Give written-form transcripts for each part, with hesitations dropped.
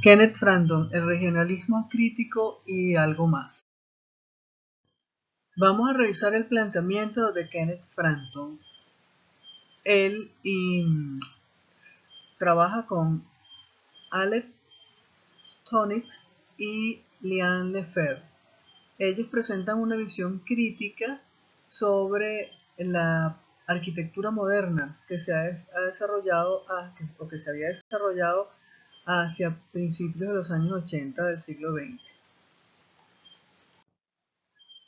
Kenneth Frampton, el regionalismo crítico y algo más. Vamos a revisar el planteamiento de Kenneth Frampton. Él trabaja con Alex Stonich y Liane Lefebvre. Ellos presentan una visión crítica sobre la arquitectura moderna que se había desarrollado hacia principios de los años 80 del siglo XX.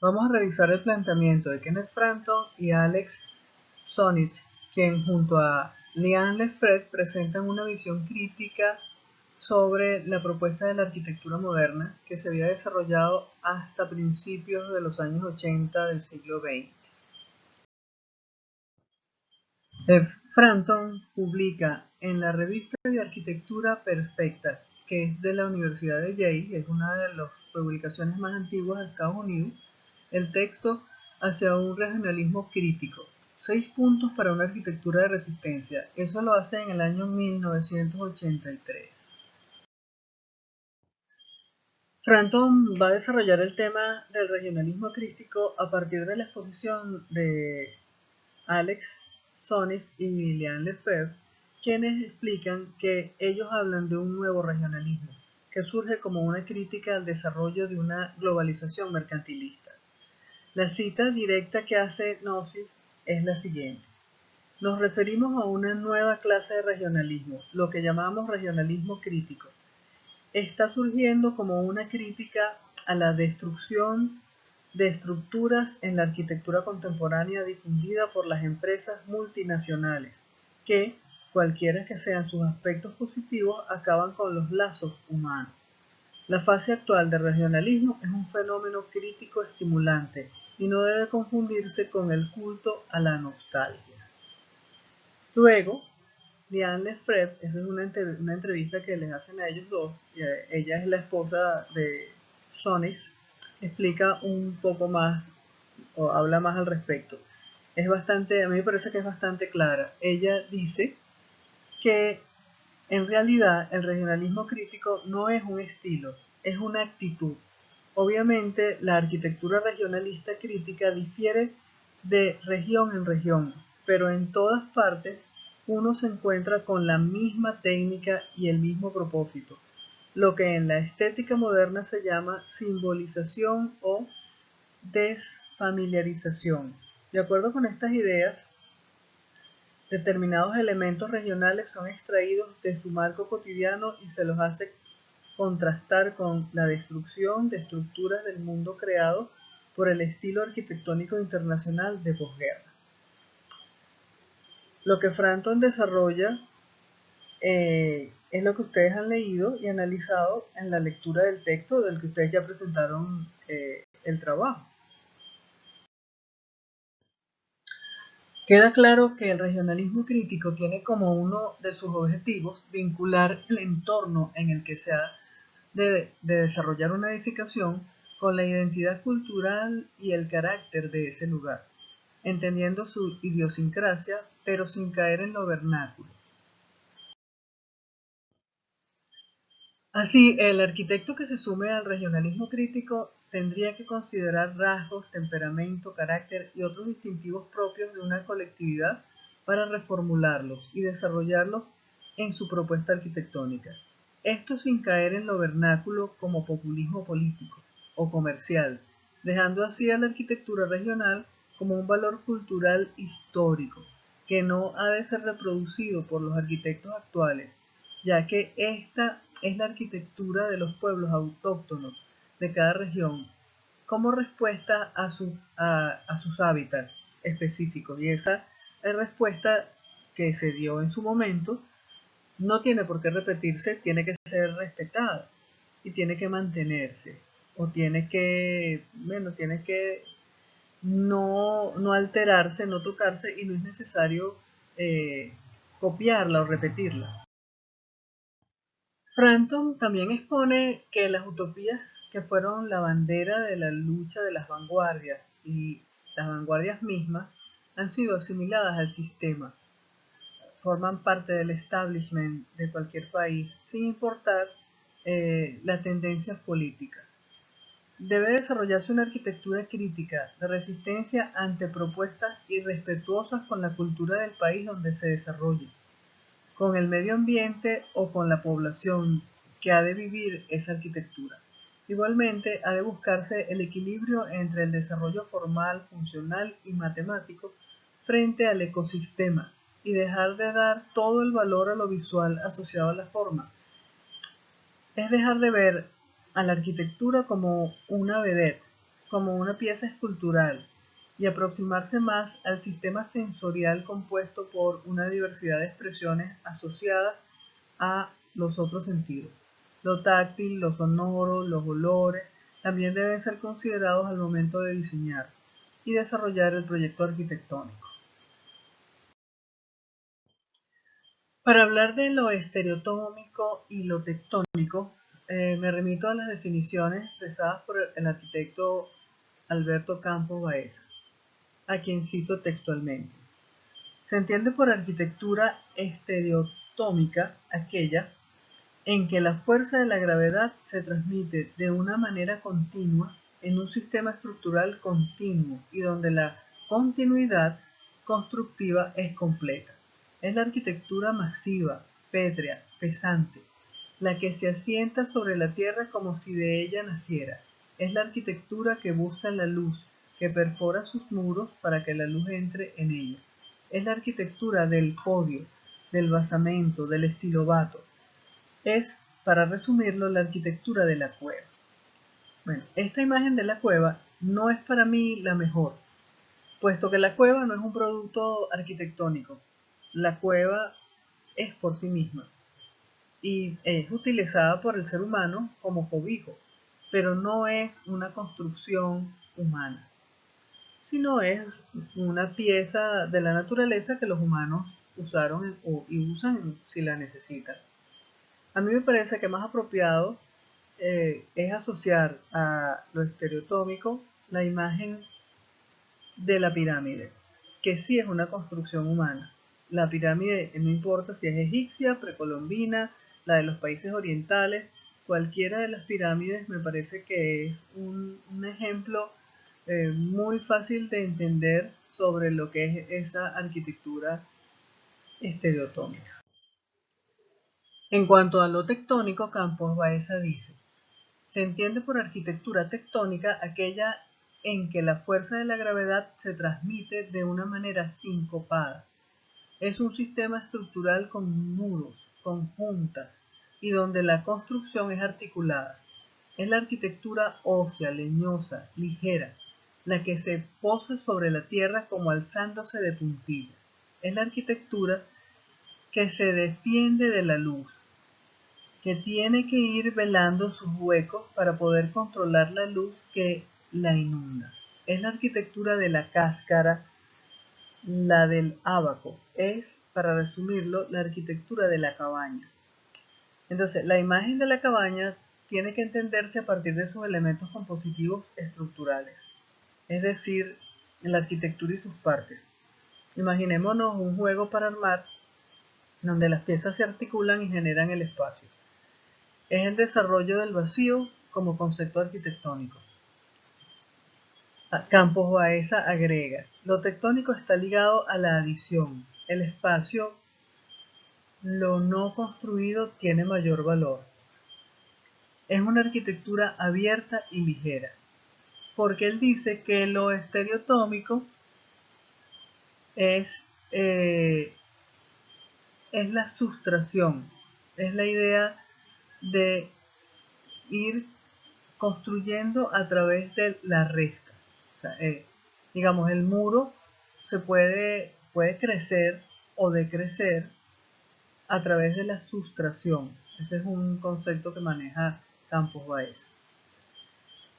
Vamos a revisar el planteamiento de Kenneth Frampton y Alex Stonich, quien junto a Liane Lefebvre presentan una visión crítica sobre la propuesta de la arquitectura moderna que se había desarrollado hasta principios de los años 80 del siglo XX. Frampton publica en la revista de arquitectura Perspecta, que es de la Universidad de Yale, es una de las publicaciones más antiguas de Estados Unidos, el texto Hacia un regionalismo crítico. 6 puntos para una arquitectura de resistencia. Eso lo hace en el año 1983. Frampton va a desarrollar el tema del regionalismo crítico a partir de la exposición de Alex Stonich y Liane Lefebvre, quienes explican que ellos hablan de un nuevo regionalismo, que surge como una crítica al desarrollo de una globalización mercantilista. La cita directa que hace Gnosis es la siguiente. Nos referimos a una nueva clase de regionalismo, lo que llamamos regionalismo crítico. Está surgiendo como una crítica a la destrucción de estructuras en la arquitectura contemporánea difundida por las empresas multinacionales, que, cualquiera que sean sus aspectos positivos, acaban con los lazos humanos. La fase actual del regionalismo es un fenómeno crítico estimulante y no debe confundirse con el culto a la nostalgia. Luego, Liane Lefebvre, esa es una entrevista que les hacen a ellos dos, ella es la esposa de Stonich, explica un poco más o habla más al respecto. A mí me parece que es bastante clara. Ella dice que en realidad el regionalismo crítico no es un estilo, es una actitud. Obviamente la arquitectura regionalista crítica difiere de región en región, pero en todas partes uno se encuentra con la misma técnica y el mismo propósito, lo que en la estética moderna se llama simbolización o desfamiliarización. De acuerdo con estas ideas, determinados elementos regionales son extraídos de su marco cotidiano y se los hace contrastar con la destrucción de estructuras del mundo creado por el estilo arquitectónico internacional de posguerra. Lo que Frampton desarrolla es lo que ustedes han leído y analizado en la lectura del texto del que ustedes ya presentaron el trabajo. Queda claro que el regionalismo crítico tiene como uno de sus objetivos vincular el entorno en el que se ha de desarrollar una edificación con la identidad cultural y el carácter de ese lugar, entendiendo su idiosincrasia, pero sin caer en lo vernáculo. Así, el arquitecto que se sume al regionalismo crítico tendría que considerar rasgos, temperamento, carácter y otros distintivos propios de una colectividad para reformularlos y desarrollarlos en su propuesta arquitectónica. Esto sin caer en lo vernáculo como populismo político o comercial, dejando así a la arquitectura regional como un valor cultural histórico, que no ha de ser reproducido por los arquitectos actuales, ya que esta es la arquitectura de los pueblos autóctonos de cada región como respuesta a sus hábitats específicos. Y esa respuesta que se dio en su momento no tiene por qué repetirse, tiene que ser respetada y tiene que mantenerse. O tiene que no alterarse, no tocarse y no es necesario copiarla o repetirla. Frampton también expone que las utopías que fueron la bandera de la lucha de las vanguardias y las vanguardias mismas han sido asimiladas al sistema, forman parte del establishment de cualquier país, sin importar las tendencias políticas. Debe desarrollarse una arquitectura crítica de resistencia ante propuestas irrespetuosas con la cultura del país donde se desarrolle, con el medio ambiente o con la población que ha de vivir esa arquitectura. Igualmente, ha de buscarse el equilibrio entre el desarrollo formal, funcional y matemático frente al ecosistema y dejar de dar todo el valor a lo visual asociado a la forma. Es dejar de ver a la arquitectura como una vedette, como una pieza escultural, y aproximarse más al sistema sensorial compuesto por una diversidad de expresiones asociadas a los otros sentidos. Lo táctil, lo sonoro, los olores, también deben ser considerados al momento de diseñar y desarrollar el proyecto arquitectónico. Para hablar de lo estereotómico y lo tectónico, me remito a las definiciones expresadas por el arquitecto Alberto Campos Baeza, a quien cito textualmente. Se entiende por arquitectura estereotómica aquella en que la fuerza de la gravedad se transmite de una manera continua en un sistema estructural continuo y donde la continuidad constructiva es completa. Es la arquitectura masiva, pétrea, pesante, la que se asienta sobre la tierra como si de ella naciera. Es la arquitectura que busca la luz, que perfora sus muros para que la luz entre en ella. Es la arquitectura del podio, del basamento, del estilobato. Es, para resumirlo, la arquitectura de la cueva. Bueno, esta imagen de la cueva no es para mí la mejor, puesto que la cueva no es un producto arquitectónico. La cueva es por sí misma y es utilizada por el ser humano como cobijo, pero no es una construcción humana, sino es una pieza de la naturaleza que los humanos usaron y usan si la necesitan. A mí me parece que más apropiado es asociar a lo estereotómico la imagen de la pirámide, que sí es una construcción humana. La pirámide, no importa si es egipcia, precolombina, la de los países orientales, cualquiera de las pirámides me parece que es un ejemplo muy fácil de entender sobre lo que es esa arquitectura estereotómica. En cuanto a lo tectónico, Campos Baeza dice: se entiende por arquitectura tectónica aquella en que la fuerza de la gravedad se transmite de una manera sincopada. Es un sistema estructural con muros, con juntas, y donde la construcción es articulada. Es la arquitectura ósea, leñosa, ligera, la que se posa sobre la tierra como alzándose de puntillas. Es la arquitectura que se defiende de la luz, que tiene que ir velando sus huecos para poder controlar la luz que la inunda. Es la arquitectura de la cáscara, la del ábaco. Es, para resumirlo, la arquitectura de la cabaña. Entonces, la imagen de la cabaña tiene que entenderse a partir de sus elementos compositivos estructurales, es decir, la arquitectura y sus partes. Imaginémonos un juego para armar donde las piezas se articulan y generan el espacio. Es el desarrollo del vacío como concepto arquitectónico. Campos Baeza agrega: lo tectónico está ligado a la adición. El espacio, lo no construido, tiene mayor valor. Es una arquitectura abierta y ligera, porque él dice que lo estereotómico es, es la sustracción, es la idea de ir construyendo a través de la resta. O sea, digamos, el muro puede crecer o decrecer a través de la sustracción. Ese es un concepto que maneja Campos Baeza.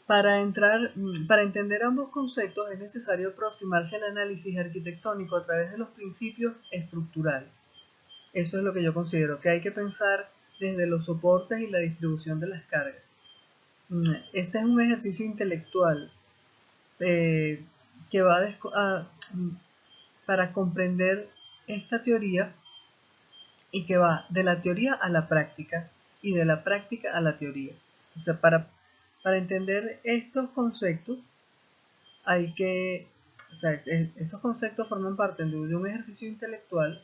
Para entender ambos conceptos es necesario aproximarse al análisis arquitectónico a través de los principios estructurales. Eso es lo que yo considero, que hay que pensar desde los soportes y la distribución de las cargas. Este es un ejercicio intelectual que va para comprender esta teoría y que va de la teoría a la práctica y de la práctica a la teoría. O sea, para entender estos conceptos hay que, o sea, esos conceptos forman parte de un ejercicio intelectual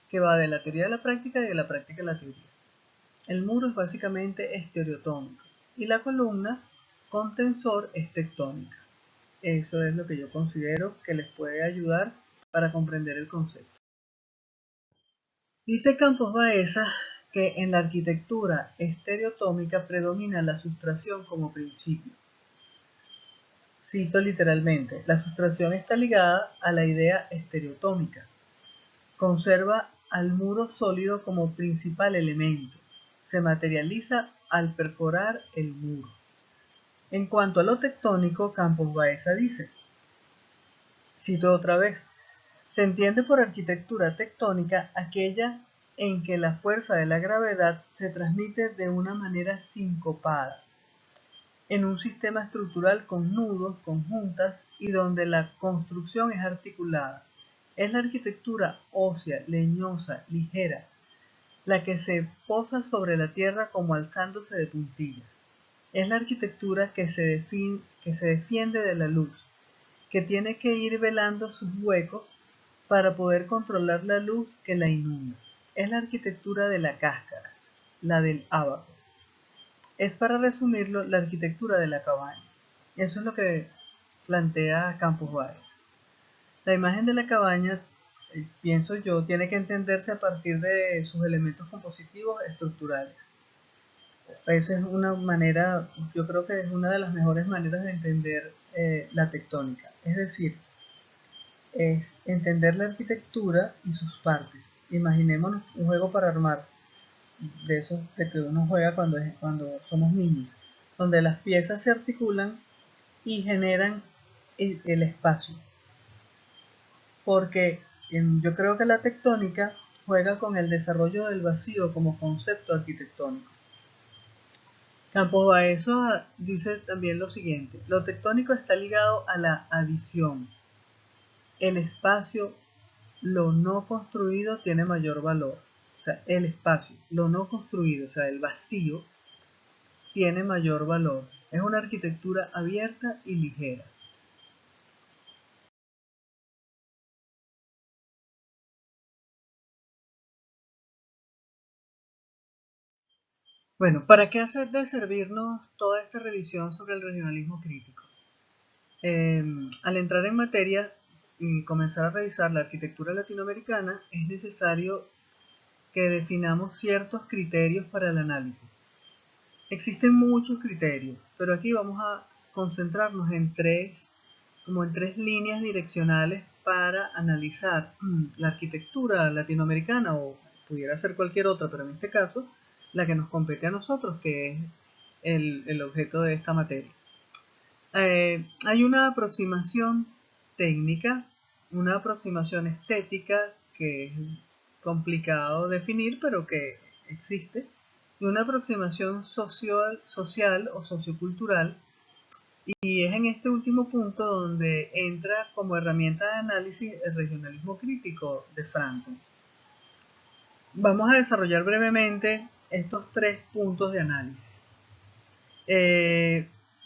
que va de la teoría a la práctica y de la práctica a la teoría. El muro es básicamente estereotómico y la columna con tensor es tectónica. Eso es lo que yo considero que les puede ayudar para comprender el concepto. Dice Campos Baeza que en la arquitectura estereotómica predomina la sustracción como principio. Cito literalmente, la sustracción está ligada a la idea estereotómica. Conserva al muro sólido como principal elemento. Se materializa al perforar el muro. En cuanto a lo tectónico, Campos Baeza dice, cito otra vez, se entiende por arquitectura tectónica aquella en que la fuerza de la gravedad se transmite de una manera sincopada, en un sistema estructural con nudos, conjuntas y donde la construcción es articulada. Es la arquitectura ósea, leñosa, ligera, la que se posa sobre la tierra como alzándose de puntillas. Es la arquitectura que se defiende de la luz, que tiene que ir velando sus huecos para poder controlar la luz que la inunda. Es la arquitectura de la cáscara, la del ábaco. Es, para resumirlo, la arquitectura de la cabaña. Eso es lo que plantea Campos Baeza. La imagen de la cabaña, pienso yo, tiene que entenderse a partir de sus elementos compositivos estructurales. Esa es una manera, yo creo que es una de las mejores maneras de entender la tectónica. Es decir, es entender la arquitectura y sus partes. Imaginémonos un juego para armar, de esos de que uno juega cuando somos niños, donde las piezas se articulan y generan el espacio. Porque yo creo que la tectónica juega con el desarrollo del vacío como concepto arquitectónico. Campos Baeza dice también lo siguiente: lo tectónico está ligado a la adición. El espacio, lo no construido, tiene mayor valor. O sea, el espacio, lo no construido, o sea, el vacío, tiene mayor valor. Es una arquitectura abierta y ligera. Bueno, ¿para qué hacer de servirnos toda esta revisión sobre el regionalismo crítico? Al entrar en materia y comenzar a revisar la arquitectura latinoamericana, es necesario que definamos ciertos criterios para el análisis. Existen muchos criterios, pero aquí vamos a concentrarnos en tres líneas direccionales para analizar la arquitectura latinoamericana, o pudiera ser cualquier otra, pero en este caso la que nos compete a nosotros, que es el objeto de esta materia. Hay una aproximación técnica, una aproximación estética que es complicado definir, pero que existe, y una aproximación social o sociocultural, y es en este último punto donde entra como herramienta de análisis el regionalismo crítico de Franklin. Vamos a desarrollar brevemente estos tres puntos de análisis.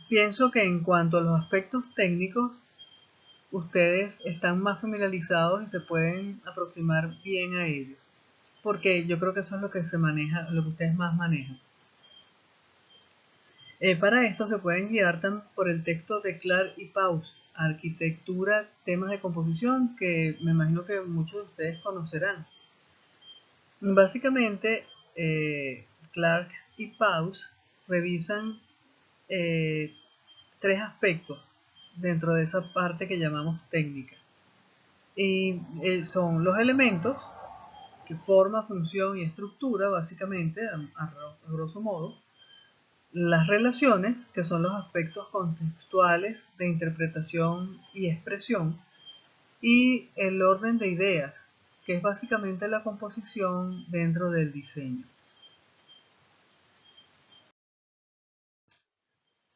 Pienso que en cuanto a los aspectos técnicos, ustedes están más familiarizados y se pueden aproximar bien a ellos, porque yo creo que eso es lo que se maneja, lo que ustedes más manejan. Para esto se pueden guiar por el texto de Clark y Paus, Arquitectura, temas de composición, que me imagino que muchos de ustedes conocerán. Básicamente, Clark y Paus revisan tres aspectos dentro de esa parte que llamamos técnica. Y son los elementos, que forma, función y estructura, básicamente, a grosso modo. Las relaciones, que son los aspectos contextuales de interpretación y expresión. Y el orden de ideas, que es básicamente la composición dentro del diseño.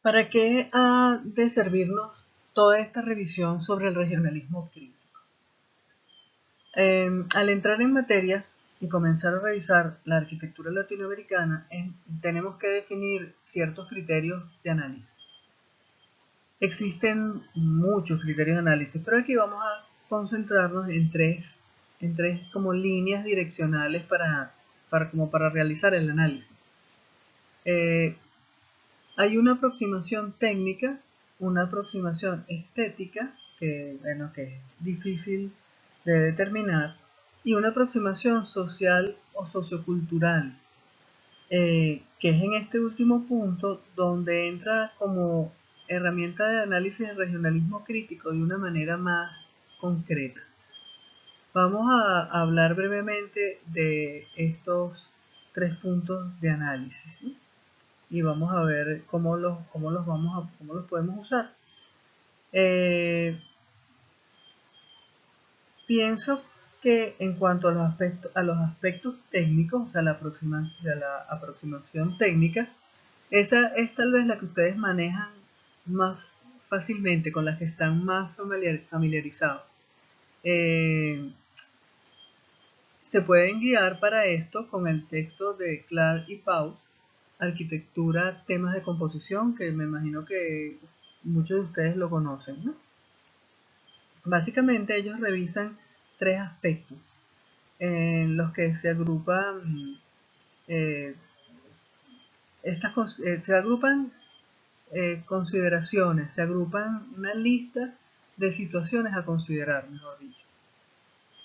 ¿Para qué ha de servirnos toda esta revisión sobre el regionalismo crítico? Al entrar en materia, y comenzar a revisar la arquitectura latinoamericana, tenemos que definir ciertos criterios de análisis. Existen muchos criterios de análisis, pero aquí vamos a concentrarnos en tres como líneas direccionales para realizar el análisis. Hay una aproximación técnica, una aproximación estética, que es difícil de determinar, y una aproximación social o sociocultural, que es en este último punto donde entra como herramienta de análisis el regionalismo crítico de una manera más concreta. Vamos a hablar brevemente de estos tres puntos de análisis, ¿sí? Y vamos a ver cómo los podemos usar. Pienso que en cuanto a los aspectos técnicos, o sea, la aproximación técnica, esa es tal vez la que ustedes manejan más fácilmente, con la que están más familiarizados. Se pueden guiar para esto con el texto de Clark y Paus, Arquitectura, temas de composición, que me imagino que muchos de ustedes lo conocen, ¿no? Básicamente ellos revisan tres aspectos en los que se agrupan consideraciones, se agrupan una lista de situaciones a considerar, mejor dicho.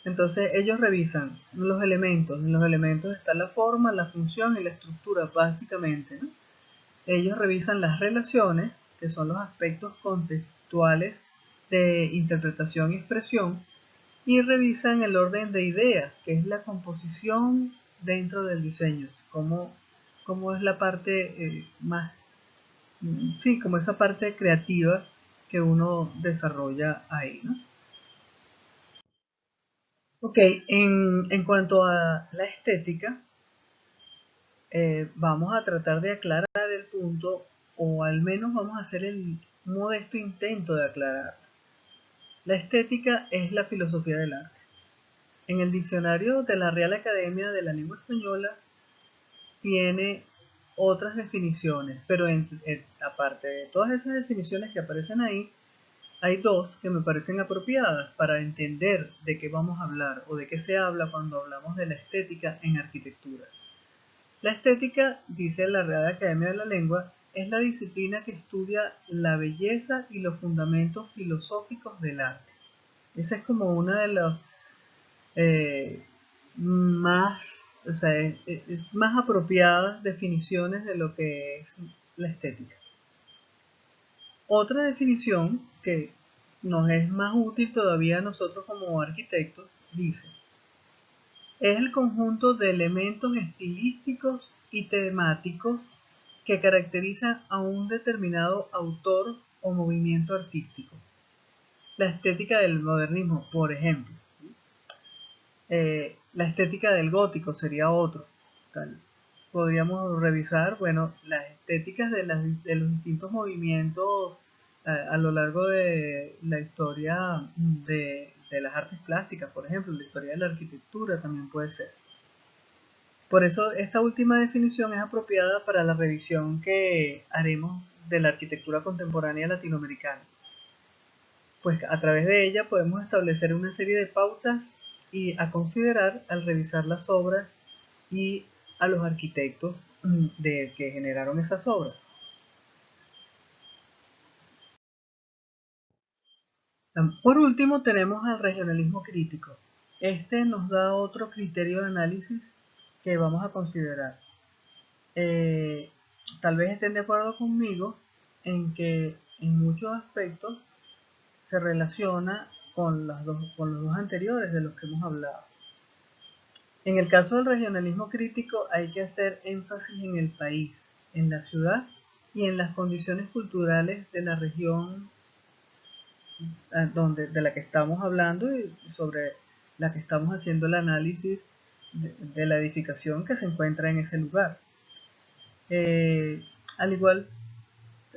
Entonces ellos revisan los elementos. En los elementos está la forma, la función y la estructura, básicamente, ¿no? Ellos revisan las relaciones, que son los aspectos contextuales de interpretación y expresión, y revisan el orden de ideas, que es la composición dentro del diseño, cómo es la parte como esa parte creativa que uno desarrolla ahí, ¿no? Ok, en cuanto a la estética, vamos a tratar de aclarar el punto, o al menos vamos a hacer el modesto intento de aclarar. La estética es la filosofía del arte. En el diccionario de la Real Academia de la Lengua Española tiene otras definiciones, pero aparte de todas esas definiciones que aparecen ahí, hay dos que me parecen apropiadas para entender de qué vamos a hablar o de qué se habla cuando hablamos de la estética en arquitectura. La estética, dice la Real Academia de la Lengua, es la disciplina que estudia la belleza y los fundamentos filosóficos del arte. Esa es como una de las más apropiadas definiciones de lo que es la estética. Otra definición que nos es más útil todavía a nosotros como arquitectos dice: es el conjunto de elementos estilísticos y temáticos que caracterizan a un determinado autor o movimiento artístico. La estética del modernismo, por ejemplo. La estética del gótico sería otro. Podríamos revisar, bueno, las estéticas de los distintos movimientos a lo largo de la historia de las artes plásticas, por ejemplo, la historia de la arquitectura también puede ser. Por eso esta última definición es apropiada para la revisión que haremos de la arquitectura contemporánea latinoamericana, pues a través de ella podemos establecer una serie de pautas y a considerar al revisar las obras y a los arquitectos que generaron esas obras. Por último tenemos al regionalismo crítico. Este nos da otro criterio de análisis que vamos a considerar. Tal vez estén de acuerdo conmigo en que en muchos aspectos se relaciona con los dos anteriores de los que hemos hablado. En el caso del regionalismo crítico hay que hacer énfasis en el país, en la ciudad y en las condiciones culturales de la región de la que estamos hablando y sobre la que estamos haciendo el análisis de la edificación que se encuentra en ese lugar. Al igual,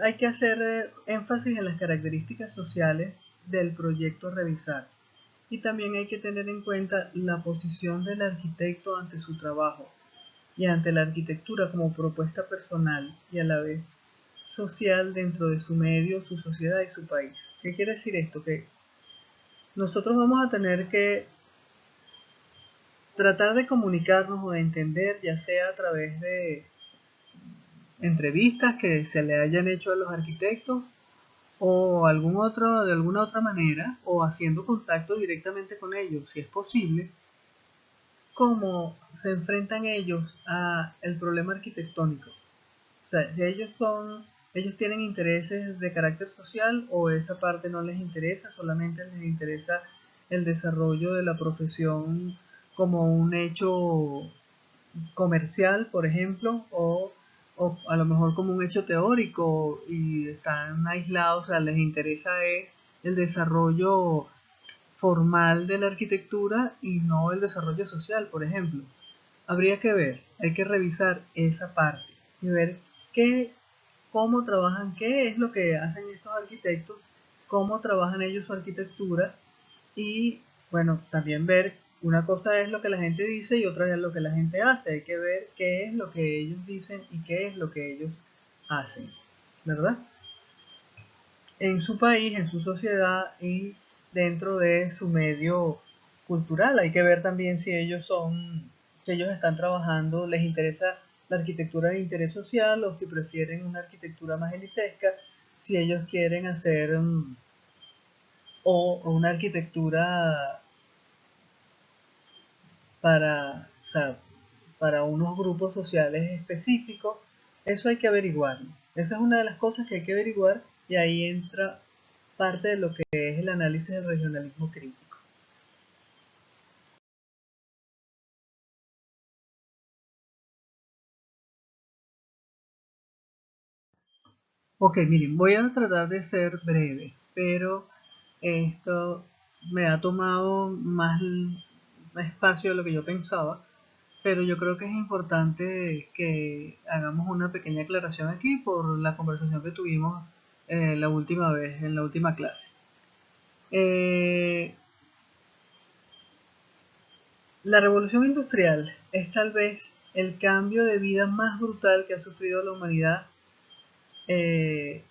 hay que hacer énfasis en las características sociales del proyecto a revisar. Y también hay que tener en cuenta la posición del arquitecto ante su trabajo y ante la arquitectura como propuesta personal y a la vez social dentro de su medio, su sociedad y su país. ¿Qué quiere decir esto? Que nosotros vamos a tener que tratar de comunicarnos o de entender, ya sea a través de entrevistas que se le hayan hecho a los arquitectos o de alguna otra manera, o haciendo contacto directamente con ellos, si es posible, cómo se enfrentan ellos a el problema arquitectónico. O sea, si ellos tienen intereses de carácter social o esa parte no les interesa, solamente les interesa el desarrollo de la profesión como un hecho comercial, por ejemplo, o a lo mejor como un hecho teórico y están aislados, o sea, les interesa es el desarrollo formal de la arquitectura y no el desarrollo social, por ejemplo. Habría que ver, hay que revisar esa parte y ver qué, cómo trabajan, qué es lo que hacen estos arquitectos, cómo trabajan ellos su arquitectura y bueno, también ver, una cosa es lo que la gente dice y otra es lo que la gente hace. Hay que ver qué es lo que ellos dicen y qué es lo que ellos hacen, ¿verdad? En su país, en su sociedad y dentro de su medio cultural. Hay que ver también si ellos están trabajando, les interesa la arquitectura de interés social o si prefieren una arquitectura más elitesca, si ellos quieren hacer o una arquitectura o sea, para unos grupos sociales específicos. Eso hay que averiguar. Esa es una de las cosas que hay que averiguar y ahí entra parte de lo que es el análisis del regionalismo crítico. Ok, miren, voy a tratar de ser breve, pero esto me ha tomado más espacio de lo que yo pensaba, pero yo creo que es importante que hagamos una pequeña aclaración aquí por la conversación que tuvimos la última vez, en la última clase. Eh, la revolución industrial es tal vez el cambio de vida más brutal que ha sufrido la humanidad eh,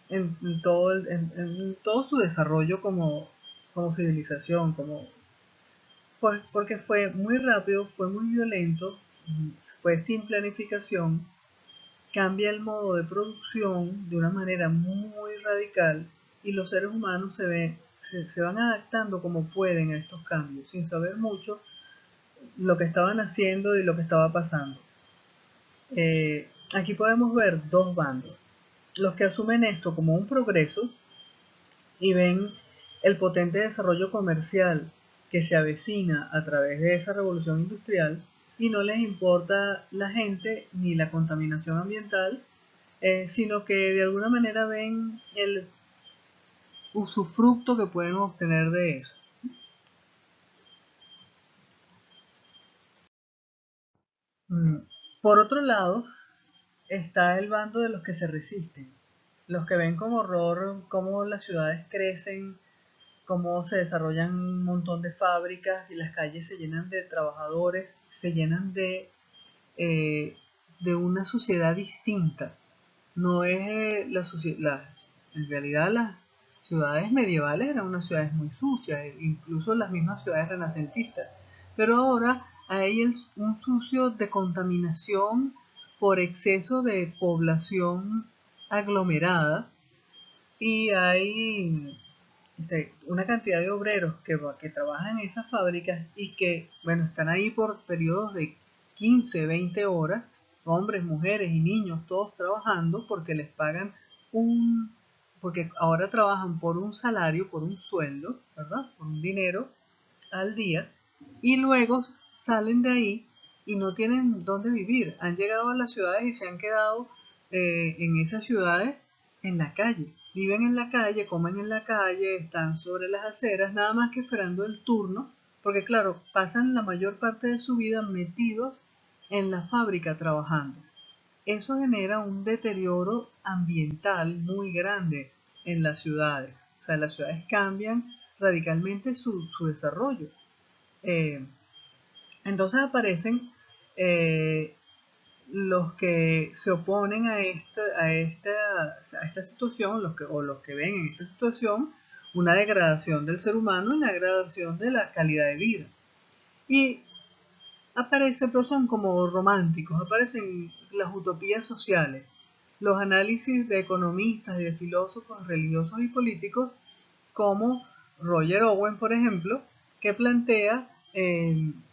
en todo su desarrollo como civilización, porque fue muy rápido, fue muy violento, fue sin planificación, cambia el modo de producción de una manera muy radical y los seres humanos se van adaptando como pueden a estos cambios, sin saber mucho lo que estaban haciendo y lo que estaba pasando. Aquí podemos ver dos bandos. Los que asumen esto como un progreso y ven el potente desarrollo comercial que se avecina a través de esa revolución industrial y no les importa la gente ni la contaminación ambiental, sino que de alguna manera ven el usufructo que pueden obtener de eso. Mm. Por otro lado, está el bando de los que se resisten, los que ven con horror cómo las ciudades crecen, cómo se desarrollan un montón de fábricas y las calles se llenan de trabajadores, se llenan de una sociedad distinta. No es en realidad las ciudades medievales eran unas ciudades muy sucias, incluso las mismas ciudades renacentistas. Pero ahora hay un sucio de contaminación por exceso de población aglomerada y hay una cantidad de obreros que trabajan en esas fábricas y que, bueno, están ahí por periodos de 15, 20 horas, hombres, mujeres y niños, todos trabajando porque les pagan un, porque ahora trabajan por un salario, por un sueldo, ¿verdad? Por un dinero al día y luego salen de ahí y no tienen dónde vivir. Han llegado a las ciudades y se han quedado en esas ciudades en la calle. Viven en la calle, comen en la calle, están sobre las aceras, nada más que esperando el turno, porque claro, pasan la mayor parte de su vida metidos en la fábrica trabajando. Eso genera un deterioro ambiental muy grande en las ciudades. O sea, las ciudades cambian radicalmente su desarrollo. Entonces aparecen los que se oponen a esta situación, los que ven en esta situación una degradación del ser humano, una degradación de la calidad de vida. Y aparecen, pero son como románticos, aparecen las utopías sociales, los análisis de economistas y de filósofos religiosos y políticos como Roger Owen, por ejemplo, que plantea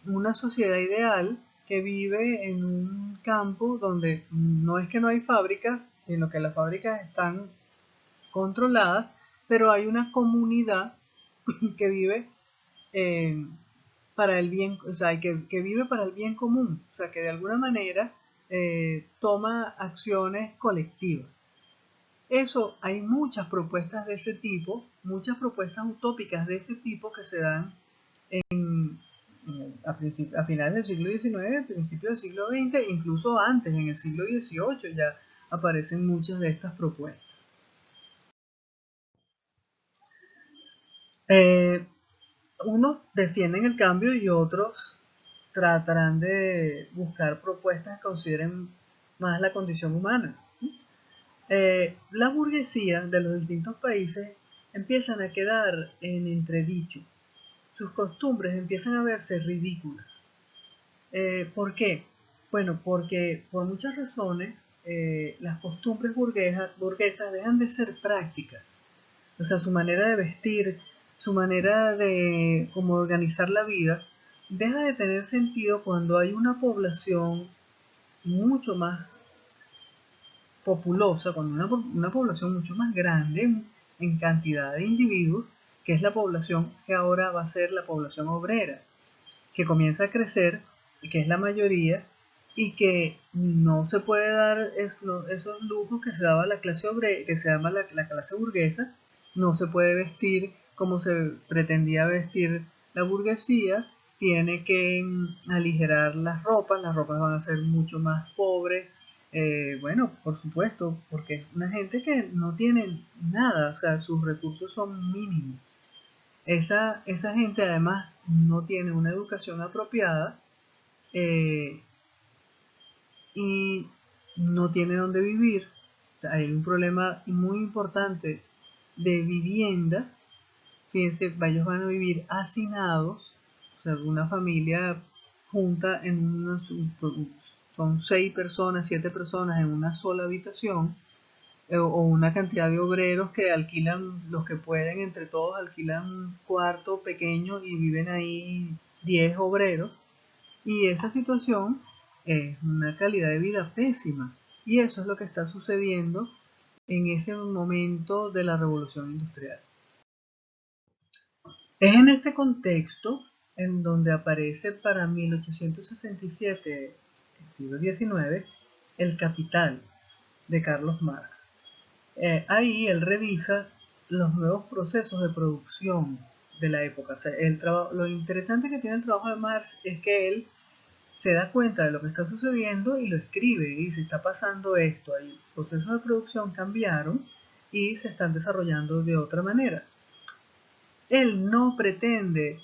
una sociedad ideal que vive en un campo donde no es que no hay fábricas, sino que las fábricas están controladas, pero hay una comunidad que vive para el bien, o sea, que vive para el bien común, o sea, que de alguna manera toma acciones colectivas. Eso, hay muchas propuestas de ese tipo, muchas propuestas utópicas de ese tipo que se dan a finales del siglo XIX, principios del siglo XX, incluso antes, en el siglo XVIII ya aparecen muchas de estas propuestas. Unos defienden el cambio y otros tratarán de buscar propuestas que consideren más la condición humana. La burguesía de los distintos países empiezan a quedar en entredicho. Sus costumbres empiezan a verse ridículas. ¿Por qué? Bueno, porque por muchas razones las costumbres burguesas dejan de ser prácticas. O sea, su manera de vestir, su manera de cómo organizar la vida, deja de tener sentido cuando hay una población mucho más populosa, cuando una población mucho más grande en cantidad de individuos, que es la población que ahora va a ser la población obrera, que comienza a crecer, que es la mayoría, y que no se puede dar esos lujos que se daba la clase obrera, que se llama la clase burguesa, no se puede vestir como se pretendía vestir la burguesía, tiene que aligerar las ropas van a ser mucho más pobres, bueno, por supuesto, porque es una gente que no tiene nada, o sea, sus recursos son mínimos. Esa gente además no tiene una educación apropiada eh, y no tiene dónde vivir. Hay un problema muy importante de vivienda. Fíjense, ellos van a vivir hacinados, o sea, una familia junta son 6 personas, 7 personas en una sola habitación, o una cantidad de obreros que alquilan, los que pueden, entre todos alquilan un cuarto pequeño y viven ahí 10 obreros. Y esa situación es una calidad de vida pésima. Y eso es lo que está sucediendo en ese momento de la revolución industrial. Es en este contexto en donde aparece para 1867, el siglo XIX, El Capital de Carlos Marx. Ahí él revisa los nuevos procesos de producción de la época. O sea, lo interesante que tiene el trabajo de Marx es que él se da cuenta de lo que está sucediendo y lo escribe y dice, está pasando esto, los procesos de producción cambiaron y se están desarrollando de otra manera. Él no pretende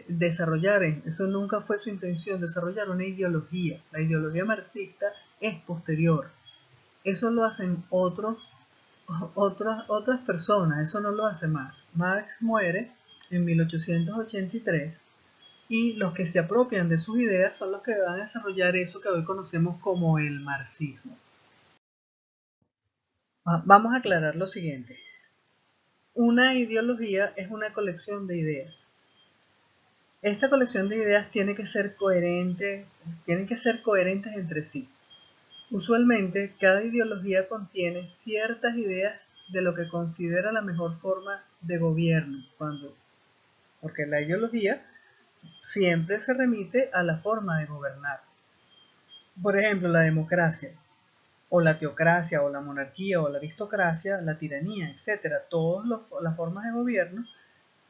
desarrollar, eso nunca fue su intención, desarrollar una ideología. La ideología marxista es posterior. Eso lo hacen otras personas, eso no lo hace Marx. Marx muere en 1883 y los que se apropian de sus ideas son los que van a desarrollar eso que hoy conocemos como el marxismo. Vamos a aclarar lo siguiente. Una ideología es una colección de ideas. Esta colección de ideas tiene que ser coherente, tienen que ser coherentes entre sí. Usualmente, cada ideología contiene ciertas ideas de lo que considera la mejor forma de gobierno, porque la ideología siempre se remite a la forma de gobernar. Por ejemplo, la democracia, o la teocracia, o la monarquía, o la aristocracia, la tiranía, etc. Todas las formas de gobierno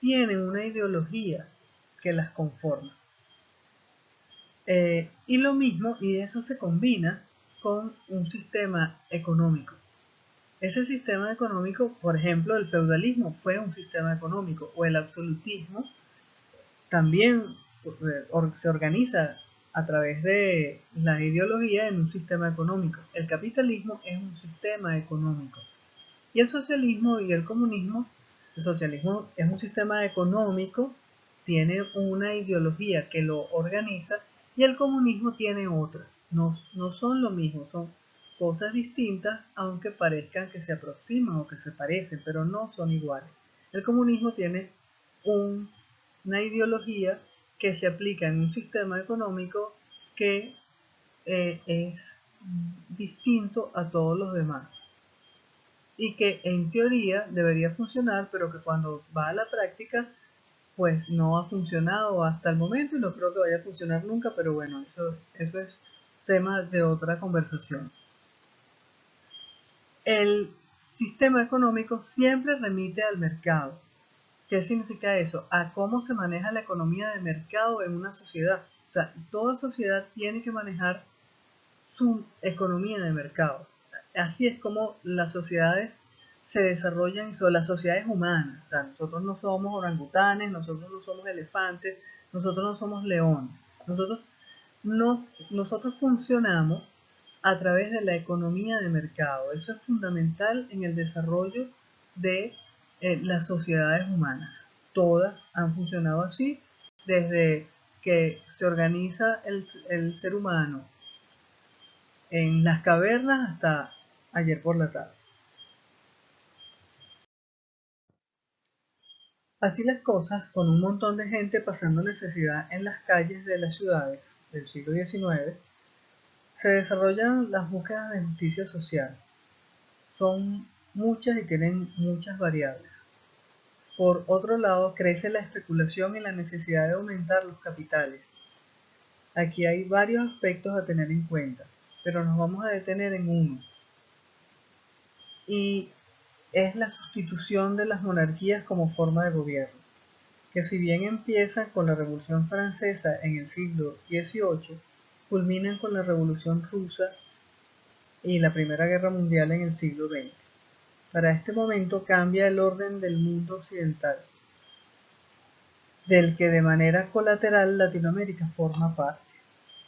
tienen una ideología que las conforma. Y lo mismo, y eso se combina con un sistema económico. ese sistema económico, por ejemplo, el feudalismo fue un sistema económico, o el absolutismo también se organiza a través de la ideología en un sistema económico. El capitalismo es un sistema económico. Y el socialismo y el comunismo, el socialismo es un sistema económico, tiene una ideología que lo organiza, y el comunismo tiene otra. No son lo mismo, son cosas distintas, aunque parezcan que se aproximan o que se parecen, pero no son iguales. El comunismo tiene una ideología que se aplica en un sistema económico que es distinto a todos los demás y que en teoría debería funcionar, pero que cuando va a la práctica pues no ha funcionado hasta el momento y no creo que vaya a funcionar nunca, pero bueno, eso es tema de otra conversación. El sistema económico siempre remite al mercado. ¿Qué significa eso? A cómo se maneja la economía de mercado en una sociedad. O sea, toda sociedad tiene que manejar su economía de mercado. Así es como las sociedades se desarrollan, y son las sociedades humanas. O sea, nosotros no somos orangutanes, nosotros no somos elefantes, nosotros no somos leones. Nosotros, nosotros funcionamos a través de la economía de mercado. Eso es fundamental en el desarrollo de las sociedades humanas. Todas han funcionado así desde que se organiza el ser humano en las cavernas hasta ayer por la tarde. Así las cosas, con un montón de gente pasando necesidad en las calles de las ciudades del siglo XIX, se desarrollan las búsquedas de justicia social. Son muchas y tienen muchas variables. Por otro lado, crece la especulación y la necesidad de aumentar los capitales. Aquí hay varios aspectos a tener en cuenta, pero nos vamos a detener en uno. Y es la sustitución de las monarquías como forma de gobierno, que si bien empieza con la Revolución Francesa en el siglo XVIII, culminan con la Revolución Rusa y la Primera Guerra Mundial en el siglo XX. Para este momento cambia el orden del mundo occidental, del que de manera colateral Latinoamérica forma parte.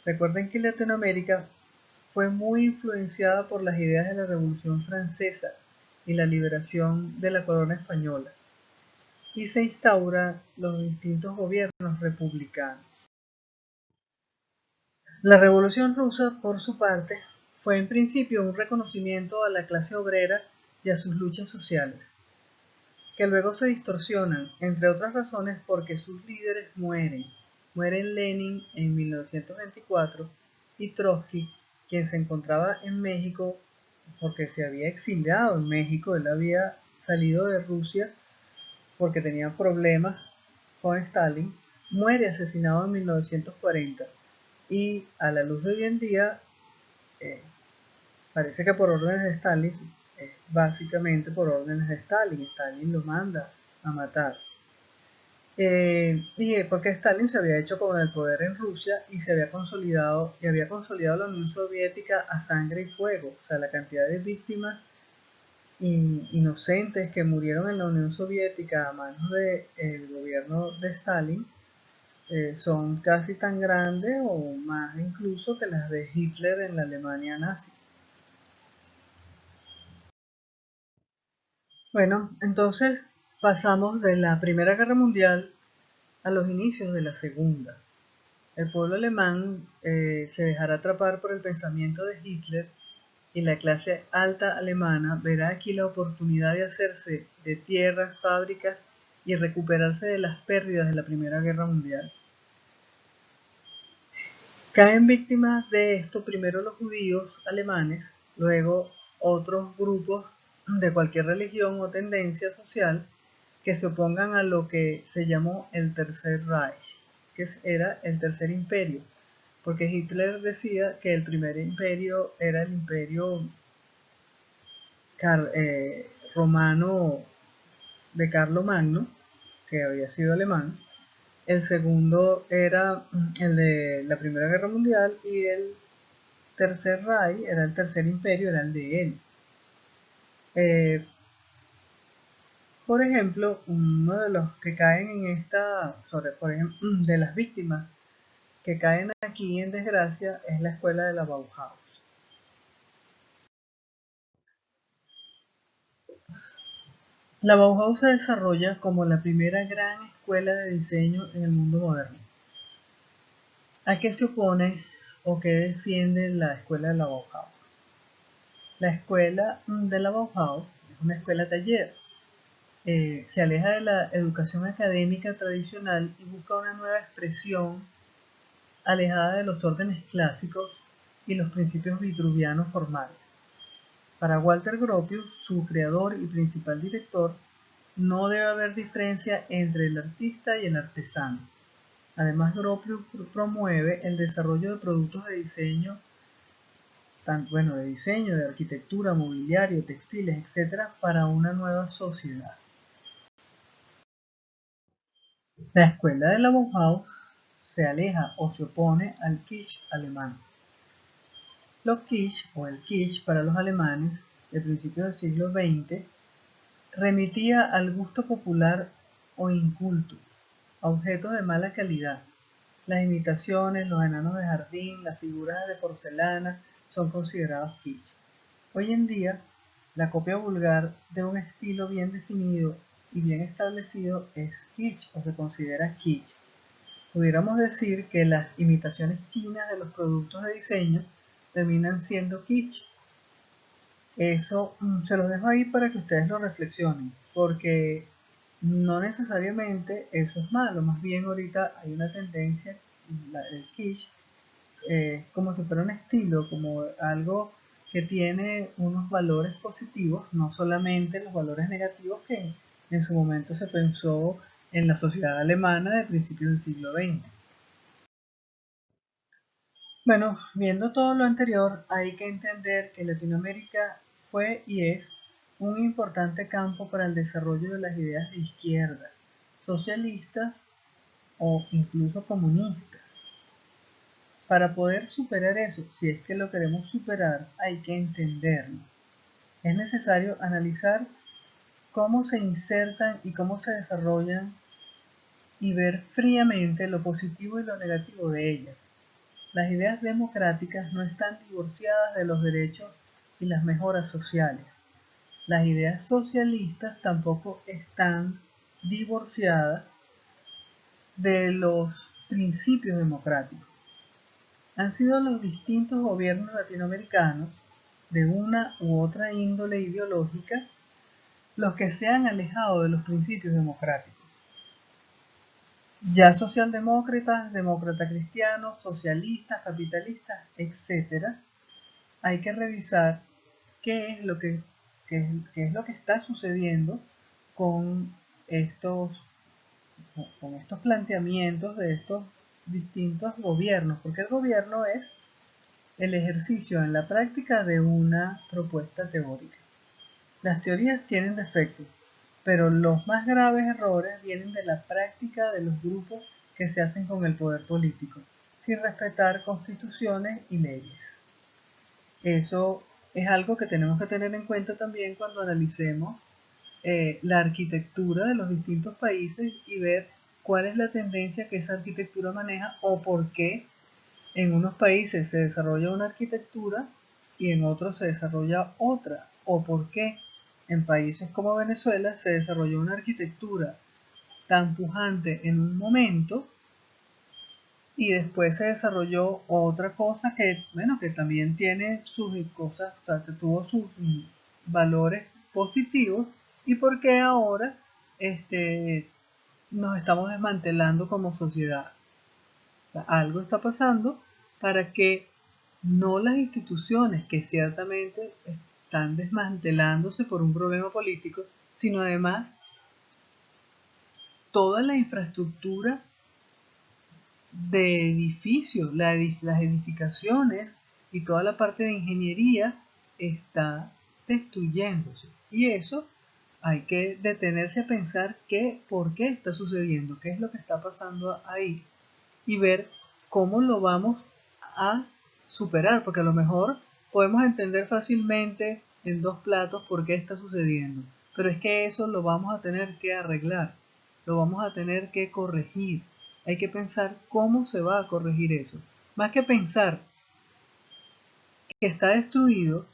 Recuerden que Latinoamérica fue muy influenciada por las ideas de la Revolución Francesa y la liberación de la corona española, y se instauran los distintos gobiernos republicanos. La Revolución Rusa, por su parte, fue en principio un reconocimiento a la clase obrera y a sus luchas sociales, que luego se distorsionan, entre otras razones porque sus líderes mueren. Mueren Lenin en 1924 y Trotsky, quien se encontraba en México porque se había exiliado en México. Él había salido de Rusia porque tenía problemas con Stalin, muere asesinado en 1940 y a la luz de hoy en día eh, parece que por órdenes de Stalin, básicamente por órdenes de Stalin. Stalin lo manda a matar. Y porque Stalin se había hecho con el poder en Rusia y había consolidado la Unión Soviética a sangre y fuego. O sea, la cantidad de víctimas inocentes que murieron en la Unión Soviética a manos del gobierno de Stalin son casi tan grandes o más incluso que las de Hitler en la Alemania nazi. Bueno, entonces pasamos de la Primera Guerra Mundial a los inicios de la Segunda. El pueblo alemán se dejará atrapar por el pensamiento de Hitler y la clase alta alemana verá aquí la oportunidad de hacerse de tierras, fábricas y recuperarse de las pérdidas de la Primera Guerra Mundial. Caen víctimas de esto primero los judíos alemanes, luego otros grupos de cualquier religión o tendencia social que se opongan a lo que se llamó el Tercer Reich, que era el Tercer Imperio, porque Hitler decía que el primer imperio era el imperio romano de Carlomagno, que había sido alemán. El segundo era el de la Primera Guerra Mundial y el Tercer Reich era el Tercer Imperio, era el de él. Eh, por ejemplo, uno de los que caen en por ejemplo, de las víctimas que caen aquí en desgracia es la escuela de la Bauhaus. La Bauhaus se desarrolla como la primera gran escuela de diseño en el mundo moderno. ¿A qué se opone o qué defiende la escuela de la Bauhaus? La escuela de la Bauhaus es una escuela taller. Se aleja de la educación académica tradicional y busca una nueva expresión alejada de los órdenes clásicos y los principios vitruvianos formales. Para Walter Gropius, su creador y principal director, no debe haber diferencia entre el artista y el artesano. Además, Gropius promueve el desarrollo de productos de diseño, de arquitectura, mobiliario, textiles, etc., para una nueva sociedad. La escuela de la Bauhaus se aleja o se opone al kitsch alemán. Los kitsch, o el kitsch para los alemanes, de principios del siglo XX, remitía al gusto popular o inculto, a objetos de mala calidad. Las imitaciones, los enanos de jardín, las figuras de porcelana son considerados kitsch. Hoy en día, la copia vulgar de un estilo bien definido y bien establecido es kitsch o se considera kitsch. Pudiéramos decir que las imitaciones chinas de los productos de diseño terminan siendo kitsch. Eso se los dejo ahí para que ustedes lo reflexionen, porque no necesariamente eso es malo, más bien ahorita hay una tendencia, el kitsch, como si fuera un estilo, como algo que tiene unos valores positivos, no solamente los valores negativos que en su momento se pensó en la sociedad alemana de principios del siglo XX. Bueno, viendo todo lo anterior, hay que entender que Latinoamérica fue y es un importante campo para el desarrollo de las ideas de izquierda, socialistas o incluso comunistas. Para poder superar eso, si es que lo queremos superar, hay que entenderlo. Es necesario analizar cómo se insertan y cómo se desarrollan y ver fríamente lo positivo y lo negativo de ellas. Las ideas democráticas no están divorciadas de los derechos y las mejoras sociales. Las ideas socialistas tampoco están divorciadas de los principios democráticos. Han sido los distintos gobiernos latinoamericanos, de una u otra índole ideológica, los que se han alejado de los principios democráticos. Ya socialdemócratas, demócratas cristianos, socialistas, capitalistas, etc., hay que revisar qué es lo que está sucediendo con estos, con estos planteamientos de estos distintos gobiernos, porque el gobierno es el ejercicio en la práctica de una propuesta teórica. Las teorías tienen defectos, pero los más graves errores vienen de la práctica de los grupos que se hacen con el poder político, sin respetar constituciones y leyes. Eso es algo que tenemos que tener en cuenta también cuando analicemos la arquitectura de los distintos países y ver cuál es la tendencia que esa arquitectura maneja o por qué en unos países se desarrolla una arquitectura y en otros se desarrolla otra, o por qué en países como Venezuela se desarrolló una arquitectura tan pujante en un momento y después se desarrolló otra cosa que, bueno, que también tiene sus cosas, o sea, que tuvo sus valores positivos y por qué ahora nos estamos desmantelando como sociedad. O sea, algo está pasando para que no las instituciones que ciertamente están desmantelándose por un problema político, sino además toda la infraestructura de edificios, las edificaciones y toda la parte de ingeniería está destruyéndose. Y eso hay que detenerse a pensar por qué está sucediendo, qué es lo que está pasando ahí y ver cómo lo vamos a superar, porque a lo mejor podemos entender fácilmente en dos platos por qué está sucediendo. Pero es que eso lo vamos a tener que arreglar, lo vamos a tener que corregir. Hay que pensar cómo se va a corregir eso. Más que pensar que está destruido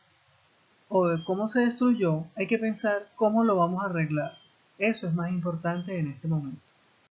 o de cómo se destruyó, hay que pensar cómo lo vamos a arreglar. Eso es más importante en este momento.